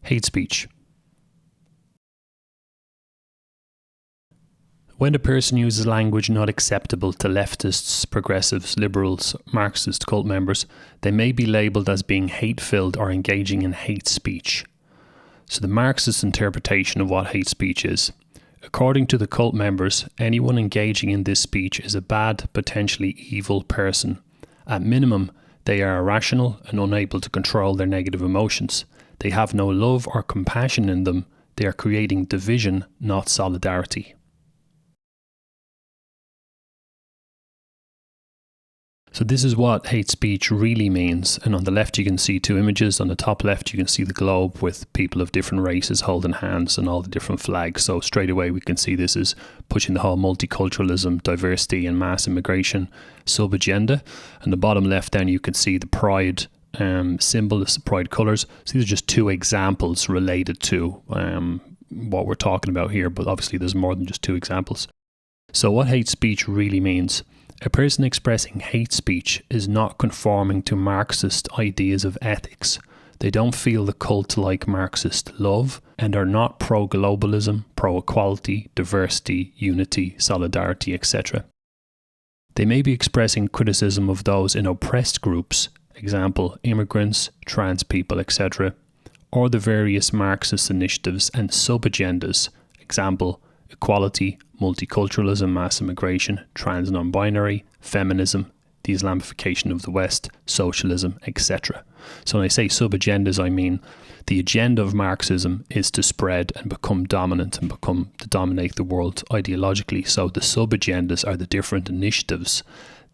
Hate speech. When a person uses language not acceptable to leftists, progressives, liberals, Marxist cult members, they may be labelled as being hate-filled or engaging in hate speech. So the Marxist interpretation of what hate speech is. According to the cult members, anyone engaging in this speech is a bad, potentially evil person. At minimum, they are irrational and unable to control their negative emotions. They have no love or compassion in them. They are creating division, not solidarity. So this is what hate speech really means. And on the left you can see two images. On the top left you can see the globe with people of different races holding hands and all the different flags. So straight away we can see this is pushing the whole multiculturalism, diversity and mass immigration sub-agenda. And the bottom left then you can see the pride symbol, the pride colours. So these are just two examples related to what we're talking about here. But obviously there's more than just two examples. So what hate speech really means. A person expressing hate speech is not conforming to Marxist ideas of ethics. They don't feel the cult-like Marxist love and are not pro-globalism, pro-equality, diversity, unity, solidarity, etc. They may be expressing criticism of those in oppressed groups, example, immigrants, trans people, etc., or the various Marxist initiatives and sub-agendas, example, equality, multiculturalism, mass immigration, trans non-binary, feminism, the Islamification of the West, socialism, etc. So when I say sub-agendas, I mean the agenda of Marxism is to spread and become dominant and to dominate the world ideologically. So the sub-agendas are the different initiatives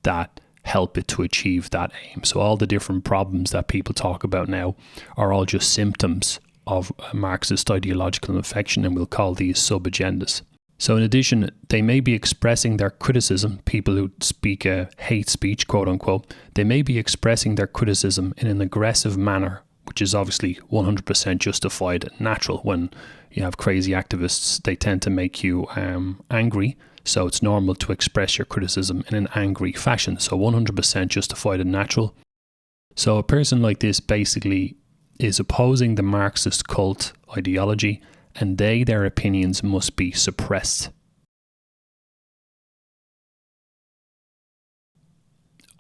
that help it to achieve that aim. So all the different problems that people talk about now are all just symptoms of a Marxist ideological infection, and we'll call these sub-agendas. So in addition, they may be expressing their criticism, people who speak hate speech, quote unquote, they may be expressing their criticism in an aggressive manner, which is obviously 100% justified and natural. When you have crazy activists, they tend to make you angry. So it's normal to express your criticism in an angry fashion. So 100% justified and natural. So a person like this basically is opposing the Marxist cult ideology, and their opinions must be suppressed.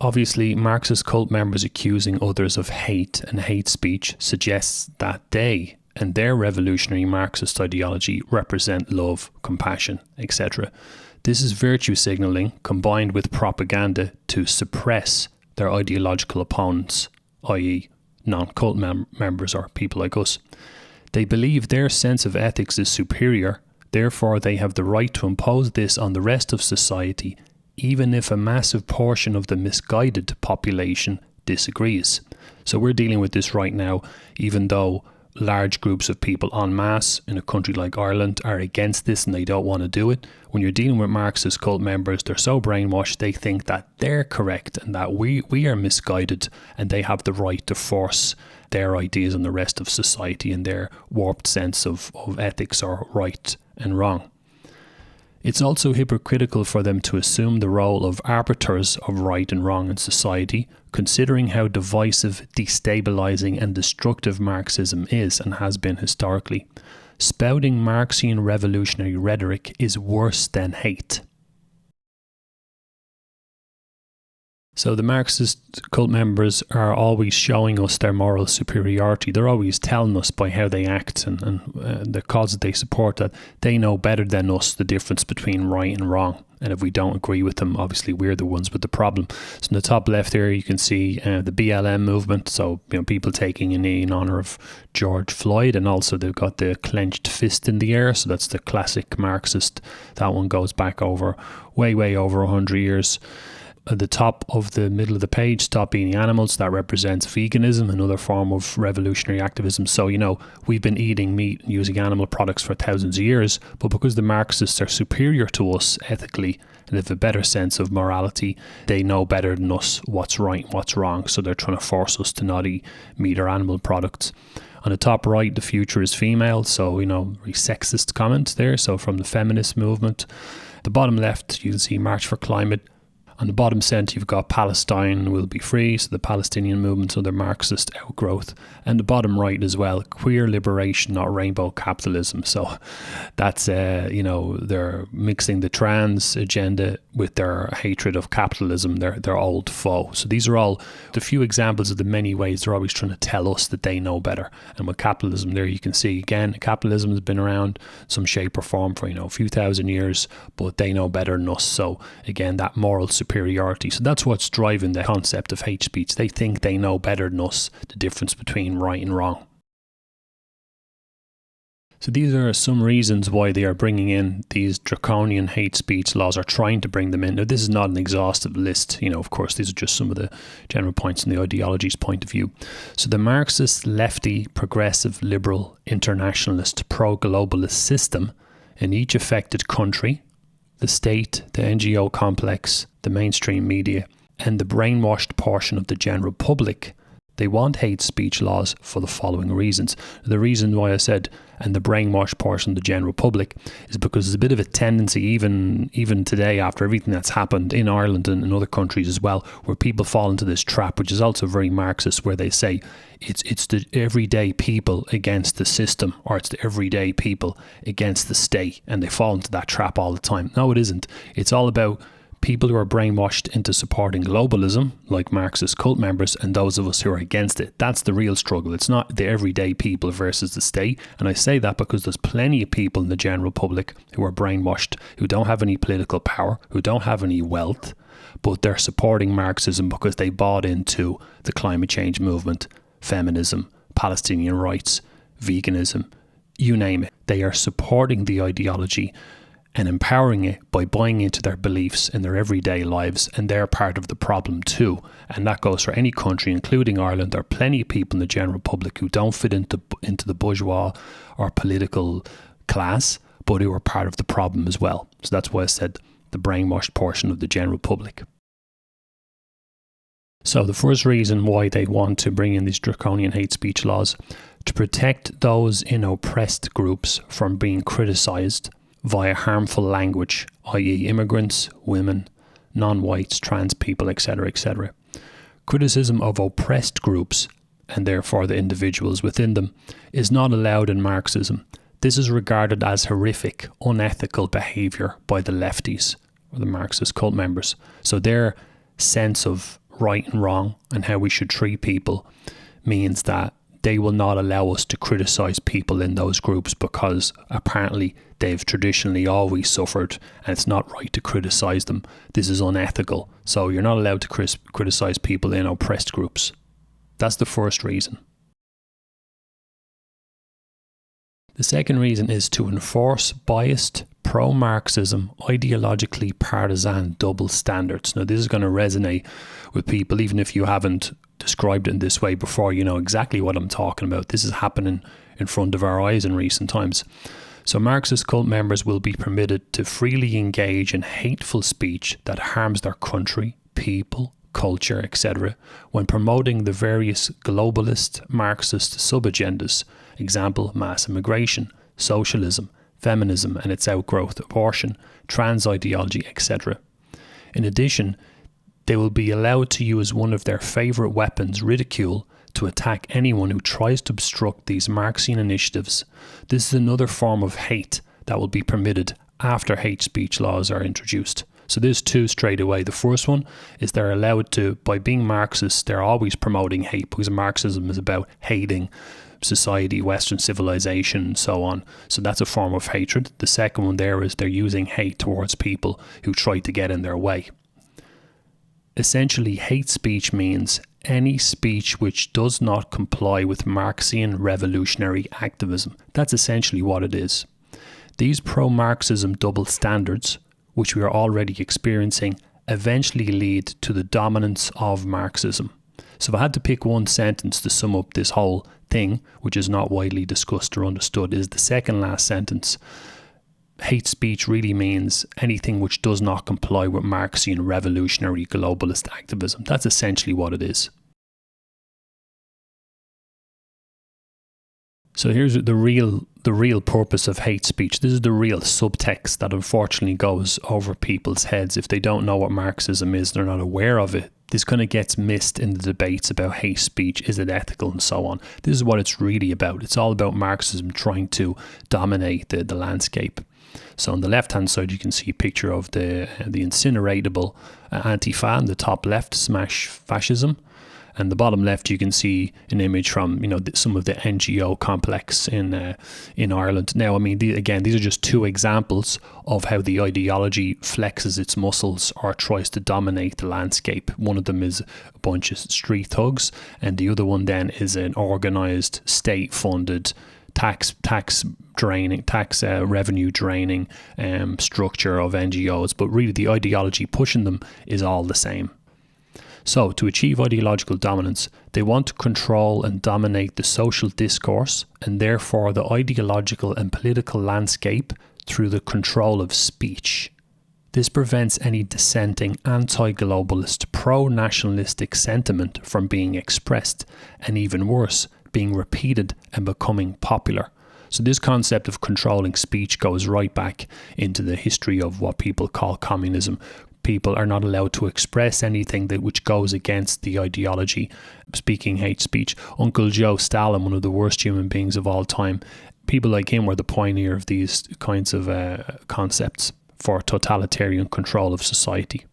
Obviously, Marxist cult members accusing others of hate and hate speech suggests that they and their revolutionary Marxist ideology represent love, compassion, etc. This is virtue signalling combined with propaganda to suppress their ideological opponents, i.e. non-cult members or people like us. They believe their sense of ethics is superior, therefore they have the right to impose this on the rest of society, even if a massive portion of the misguided population disagrees. So we're dealing with this right now, even though large groups of people en masse in a country like Ireland are against this and they don't want to do it. When you're dealing with Marxist cult members, they're so brainwashed they think that they're correct and that we are misguided and they have the right to force their ideas on the rest of society and their warped sense of ethics or right and wrong. It's also hypocritical for them to assume the role of arbiters of right and wrong in society, considering how divisive, destabilizing and destructive Marxism is and has been historically. Spouting Marxian revolutionary rhetoric is worse than hate. So the Marxist cult members are always showing us their moral superiority. They're always telling us by how they act and the causes they support that they know better than us the difference between right and wrong. And if we don't agree with them, obviously we're the ones with the problem. So in the top left here, you can see the BLM movement. So people taking a knee in honour of George Floyd, and also they've got the clenched fist in the air. So that's the classic Marxist. That one goes back over way over 100 years. At the top of the middle of the page, Stop Eating Animals, that represents veganism, another form of revolutionary activism. So, we've been eating meat and using animal products for thousands of years, but because the Marxists are superior to us ethically and have a better sense of morality, they know better than us what's right and what's wrong. So they're trying to force us to not eat meat or animal products. On the top right, the future is female. So, very sexist comment there. So from the feminist movement. The bottom left, you can see March for Climate. On the bottom centre, you've got Palestine will be free, so the Palestinian movement's other Marxist outgrowth. And the bottom right as well, queer liberation, not rainbow capitalism. So that's, they're mixing the trans agenda with their hatred of capitalism, their old foe. So these are all the few examples of the many ways they're always trying to tell us that they know better. And with capitalism there, you can see, again, capitalism has been around some shape or form for, a few thousand years, but they know better than us. So again, that moral superiority. So that's what's driving the concept of hate speech. They think they know better than us the difference between right and wrong. So these are some reasons why they are bringing in these draconian hate speech laws, or trying to bring them in. Now, this is not an exhaustive list. Of course, these are just some of the general points from the ideology's point of view. So the Marxist, lefty, progressive, liberal, internationalist, pro-globalist system in each affected country, the state, the NGO complex, the mainstream media, and the brainwashed portion of the general public, they want hate speech laws for the following reasons. The reason why I said, and the brainwashed portion of the general public, is because there's a bit of a tendency, even today, after everything that's happened in Ireland and in other countries as well, where people fall into this trap, which is also very Marxist, where they say it's the everyday people against the system, or it's the everyday people against the state, and they fall into that trap all the time. No, it isn't. It's all about people who are brainwashed into supporting globalism, like Marxist cult members, and those of us who are against it. That's the real struggle. It's not the everyday people versus the state. And I say that because there's plenty of people in the general public who are brainwashed, who don't have any political power, who don't have any wealth, but they're supporting Marxism because they bought into the climate change movement, feminism, Palestinian rights, veganism, you name it. They are supporting the ideology and empowering it by buying into their beliefs in their everyday lives, and they're part of the problem too. And that goes for any country, including Ireland. There are plenty of people in the general public who don't fit into the bourgeois or political class, but who are part of the problem as well. So that's why I said the brainwashed portion of the general public. So the first reason why they want to bring in these draconian hate speech laws, to protect those in oppressed groups from being criticised via harmful language, i.e. immigrants, women, non-whites, trans people, etc., etc. Criticism of oppressed groups, and therefore the individuals within them, is not allowed in Marxism. This is regarded as horrific, unethical behaviour by the lefties, or the Marxist cult members. So their sense of right and wrong and how we should treat people means that they will not allow us to criticise people in those groups, because apparently they've traditionally always suffered and it's not right to criticise them. This is unethical. So you're not allowed to criticise people in oppressed groups. That's the first reason. The second reason is to enforce biased, pro-Marxism, ideologically partisan double standards. Now, this is going to resonate with people, even if you haven't described it in this way before. You know exactly what I'm talking about. This is happening in front of our eyes in recent times. So Marxist cult members will be permitted to freely engage in hateful speech that harms their country, people, culture, etc., when promoting the various globalist Marxist sub-agendas, example, mass immigration, socialism, feminism and its outgrowth, abortion, trans ideology, etc. In addition, they will be allowed to use one of their favourite weapons, ridicule, to attack anyone who tries to obstruct these Marxian initiatives. This is another form of hate that will be permitted after hate speech laws are introduced. So there's two straight away. The first one is they're allowed to, by being Marxists, they're always promoting hate, because Marxism is about hating society, Western civilization, and so on. So that's a form of hatred. The second one there is they're using hate towards people who try to get in their way. Essentially, hate speech means any speech which does not comply with Marxian revolutionary activism. That's essentially what it is. These pro-Marxism double standards, which we are already experiencing, eventually lead to the dominance of Marxism. So if I had to pick one sentence to sum up this whole thing, which is not widely discussed or understood, is the second last sentence. Hate speech really means anything which does not comply with Marxian revolutionary globalist activism. That's essentially what it is. So here's the real purpose of hate speech. This is the real subtext that unfortunately goes over people's heads. If they don't know what Marxism is, they're not aware of it. This kind of gets missed in the debates about hate speech. Is it ethical and so on? This is what it's really about. It's all about Marxism trying to dominate the landscape. So on the left-hand side, you can see a picture of the incineratable Antifa. On the top left, smash fascism. And the bottom left, you can see an image from some of the NGO complex in Ireland. Now, I mean, these are just two examples of how the ideology flexes its muscles or tries to dominate the landscape. One of them is a bunch of street thugs, and the other one then is an organised, state-funded, tax revenue draining structure of NGOs. But really, the ideology pushing them is all the same. So, to achieve ideological dominance, they want to control and dominate the social discourse and therefore the ideological and political landscape through the control of speech. This prevents any dissenting anti-globalist, pro-nationalistic sentiment from being expressed, and even worse, being repeated and becoming popular. So this concept of controlling speech goes right back into the history of what people call communism. People are not allowed to express anything which goes against the ideology, speaking hate speech. Uncle Joe Stalin, one of the worst human beings of all time, people like him were the pioneer of these kinds of concepts for totalitarian control of society.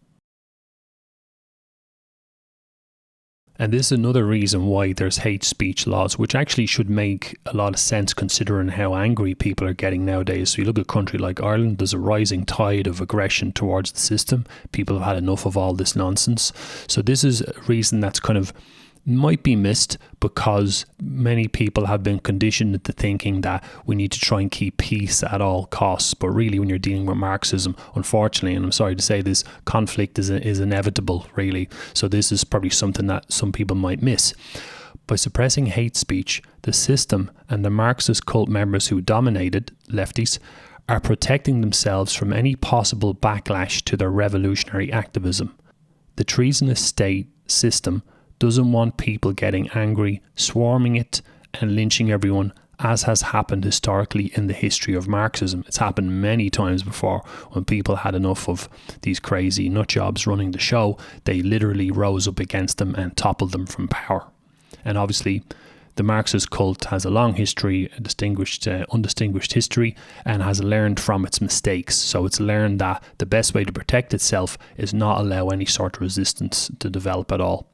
And this is another reason why there's hate speech laws, which actually should make a lot of sense considering how angry people are getting nowadays. So you look at a country like Ireland, there's a rising tide of aggression towards the system. People have had enough of all this nonsense. So this is a reason that's kind of might be missed because many people have been conditioned into thinking that we need to try and keep peace at all costs. But really, when you're dealing with Marxism, unfortunately, and I'm sorry to say this, conflict is inevitable, really. So this is probably something that some people might miss. By suppressing hate speech, the system and the Marxist cult members who dominated, lefties, are protecting themselves from any possible backlash to their revolutionary activism. The treasonous state system doesn't want people getting angry, swarming it, and lynching everyone, as has happened historically in the history of Marxism. It's happened many times before when people had enough of these crazy nutjobs running the show. They literally rose up against them and toppled them from power. And obviously, the Marxist cult has a long history, a undistinguished history, and has learned from its mistakes. So it's learned that the best way to protect itself is not allow any sort of resistance to develop at all.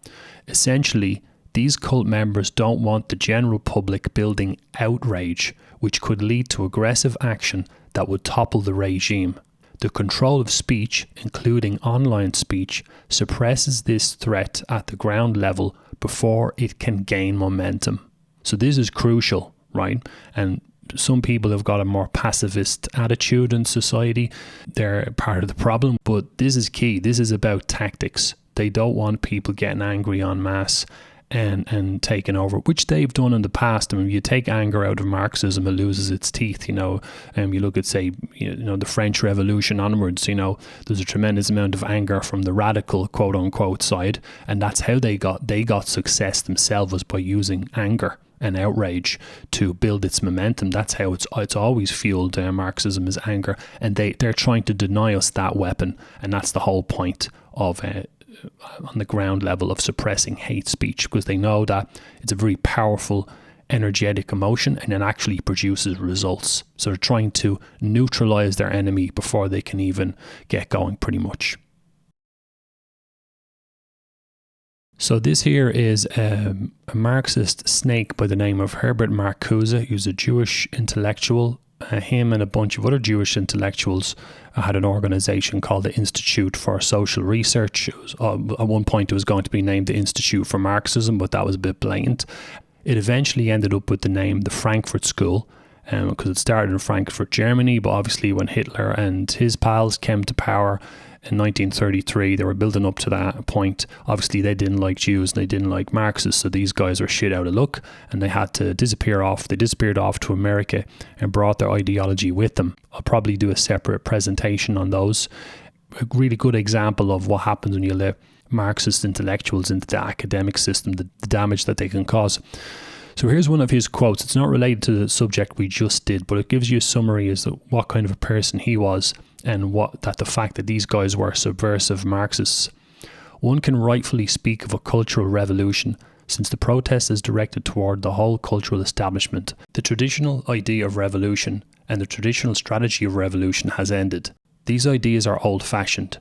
Essentially, these cult members don't want the general public building outrage, which could lead to aggressive action that would topple the regime. The control of speech, including online speech, suppresses this threat at the ground level before it can gain momentum. So this is crucial, right? And some people have got a more pacifist attitude in society. They're part of the problem, but this is key. This is about tactics. They don't want people getting angry en masse and taking over, which they've done in the past. I mean, you take anger out of Marxism, it loses its teeth, you look at, say, the French Revolution onwards, there's a tremendous amount of anger from the radical, quote unquote, side. And that's how they got success themselves, was by using anger and outrage to build its momentum. That's how it's always fueled. Marxism is anger, and they're trying to deny us that weapon. And that's the whole point of on the ground level of suppressing hate speech, because they know that it's a very powerful, energetic emotion and it actually produces results. So they're trying to neutralize their enemy before they can even get going, pretty much. So this here is a Marxist snake by the name of Herbert Marcuse. He was a Jewish intellectual. Him and a bunch of other Jewish intellectuals had an organization called the Institute for Social Research. It was, at one point it was going to be named the Institute for Marxism, but that was a bit blatant. It eventually ended up with the name the Frankfurt School, because it started in Frankfurt, Germany, but obviously when Hitler and his pals came to power in 1933, they were building up to that point. Obviously, they didn't like Jews and they didn't like Marxists, so these guys were shit out of luck and they had to disappear off. They disappeared off to America and brought their ideology with them. I'll probably do a separate presentation on those. A really good example of what happens when you let Marxist intellectuals into the academic system, the damage that they can cause. So here's one of his quotes. It's not related to the subject we just did, but it gives you a summary as to what kind of a person he was and the fact that these guys were subversive Marxists. One can rightfully speak of a cultural revolution, since the protest is directed toward the whole cultural establishment. The traditional idea of revolution and the traditional strategy of revolution has ended. These ideas are old-fashioned.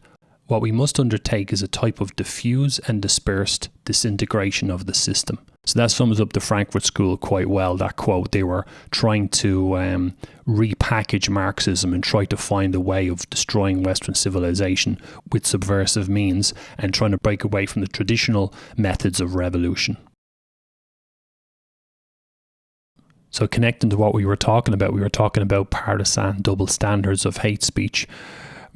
What we must undertake is a type of diffuse and dispersed disintegration of the system. So that sums up the Frankfurt School quite well, that quote. They were trying to repackage Marxism and try to find a way of destroying Western civilization with subversive means and trying to break away from the traditional methods of revolution. So connecting to what we were talking about partisan double standards of hate speech.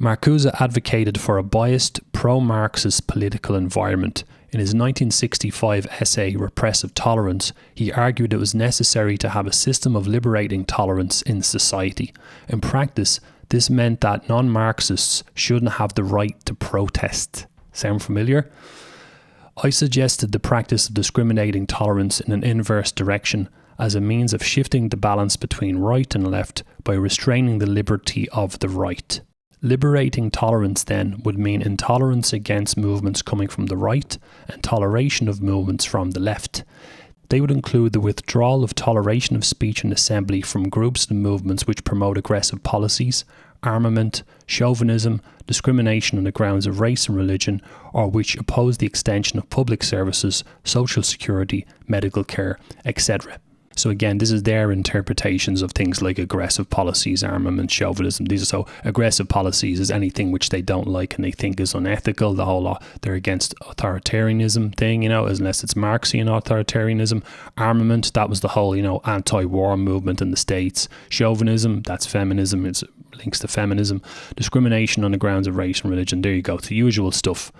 Marcuse advocated for a biased, pro-Marxist political environment. In his 1965 essay, Repressive Tolerance, he argued it was necessary to have a system of liberating tolerance in society. In practice, this meant that non-Marxists shouldn't have the right to protest. Sound familiar? I suggested the practice of discriminating tolerance in an inverse direction as a means of shifting the balance between right and left by restraining the liberty of the right. Liberating tolerance, then, would mean intolerance against movements coming from the right and toleration of movements from the left. They would include the withdrawal of toleration of speech and assembly from groups and movements which promote aggressive policies, armament, chauvinism, discrimination on the grounds of race and religion, or which oppose the extension of public services, social security, medical care, etc. So again, this is their interpretations of things like aggressive policies, armament, chauvinism. These are so aggressive policies is anything which they don't like and they think is unethical. The whole lot, they're against authoritarianism thing, unless it's Marxian authoritarianism. Armament, that was the whole, anti-war movement in the States. Chauvinism, that's feminism. It links to feminism. Discrimination on the grounds of race and religion. There you go. It's the usual stuff.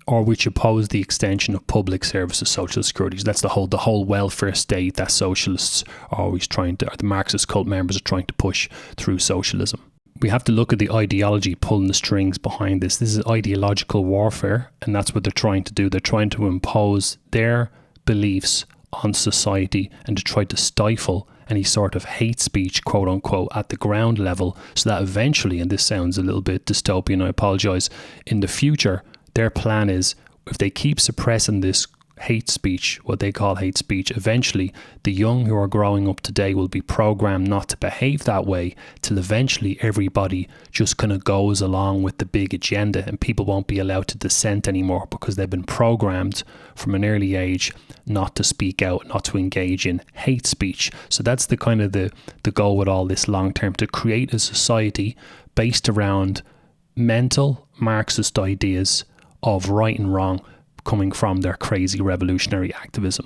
Or which oppose the extension of public services, social security. That's the whole welfare state that socialists are always or the Marxist cult members are trying to push through socialism. We have to look at the ideology pulling the strings behind this. This is ideological warfare, and that's what they're trying to do. They're trying to impose their beliefs on society and to try to stifle any sort of hate speech, quote unquote, at the ground level, so that eventually, and this sounds a little bit dystopian, I apologize, in the future, their plan is, if they keep suppressing this hate speech, what they call hate speech, eventually the young who are growing up today will be programmed not to behave that way till eventually everybody just kind of goes along with the big agenda and people won't be allowed to dissent anymore because they've been programmed from an early age not to speak out, not to engage in hate speech. So that's the kind of the goal with all this long term, to create a society based around mental Marxist ideas of right and wrong coming from their crazy revolutionary activism.